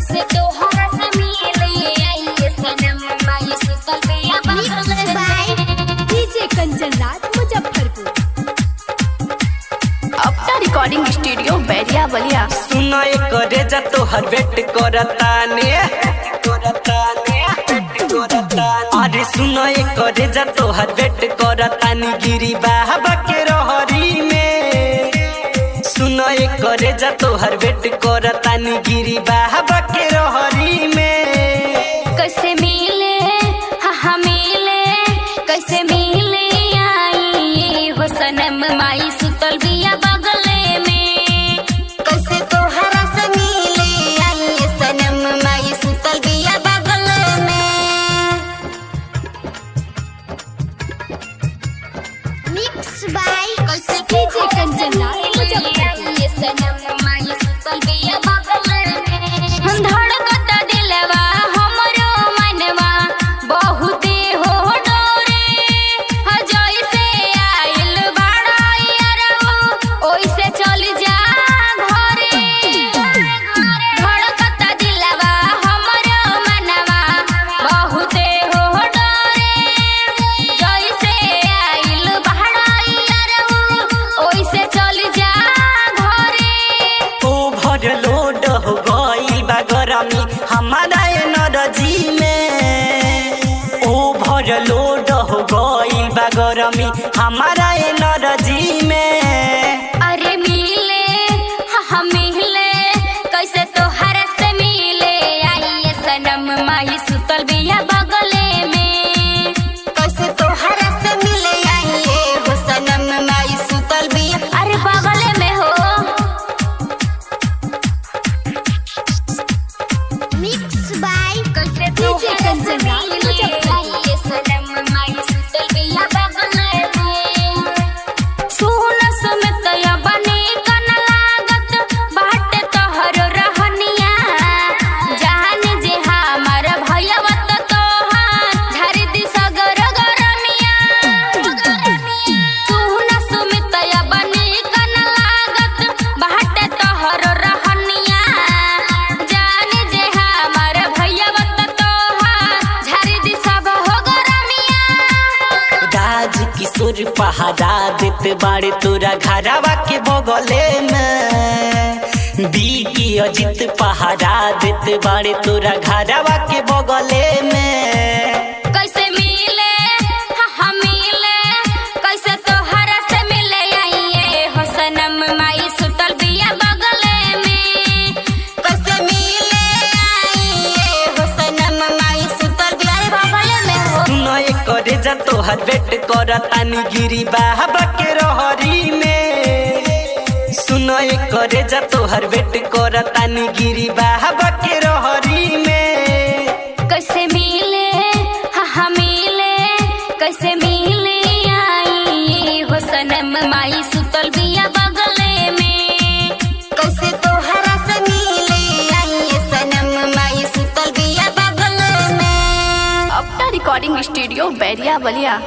कैसे तोहरा से मिले आई सनम माई सुतल बिया बगल में। डीजे कंचन राज मुजफ्फरपुर। अपना रिकॉर्डिंग स्टूडियो बैरिया बलिया। सुनो करे जा तोहर वेट करताने अरे सुनो करे जा तोहर वेट करतानी गिरी बाबा के रहरी में। सुनो करे जा तोहर वेट करतानी गिरी बाबा के रहरी में। कैसे मिले हाँ मिले कैसे मिले आई हो सनम माई सुतल बिया बगल में। कैसे तोहरा से मिले आई सनम माई सुतल बिया बगल में। मिक्स बाय कैसे डीजे कंचन राज मुजफ्फरपुर। सनम माई सुतल बिया बगल में। धड़कता दिलवा हमरो मनवा बहुते हो डोरे। जैसे आइल बाड़ा यारो ओइसे चल जा घरे। धड़कता दिलवा हमरो मनवा बहुते हो डोरे। जैसे आइल बाड़ा यारो ओइसे चल जा घरे। ओवरलोड हो गइल बा गरमी हमारा एनर्जी में। ओवरलोड हो गइल बा गरमी हमारा एनर्जी में। अरे मिले हाँ मिले कैसे तोहरा से मिले आई सनम माई सुतल बिया बगले में। कैसे तोहरा से मिले आई हो सनम माई सुतल बिया अरे बगले में हो। मिक्स बाय कैसे डीजे कंचन राज मुजफ्फरपुर। सनम माई सुतल बिया बगल में। सुन सुमित या बने कन लागत बाट तोहर रहनिया। जान जे हमार भयवत तोहार झर दी सगर गरमिया। सुन सुमित या बने कन लागत बाट तोहर रहनिया। जान जे हमार भयवत तोहार झर दी सब हो गरमिया। राज किशोर पहाड़ा देते बाड़े तोरा घरवा के बगले में। बीकी अजित पहाड़ा देते बाड़े तोरा घरवा के बगले में। कैसे मिले हाँ मिले कैसे तोहरा से मिले आई हो सनम माई सुतल बिया बगले में। कैसे मिले आई हो सनम माई सुतल बिया बगले में हो। सुनो करे जा तोहर वेट करतानी गिरी बाबा के रहरी में। सुनो करे जा तोहर वेट करतानी गिरी बाबा के रहरी में। कैसे मिले हाँ मिले कैसे मिले आई हो सनम माई सुतल बिया बगले में। कैसे तोहरा से मिले आई सनम माई सुतल बिया बगल में। अपना रिकॉर्डिंग स्टूडियो बैरिया बलिया।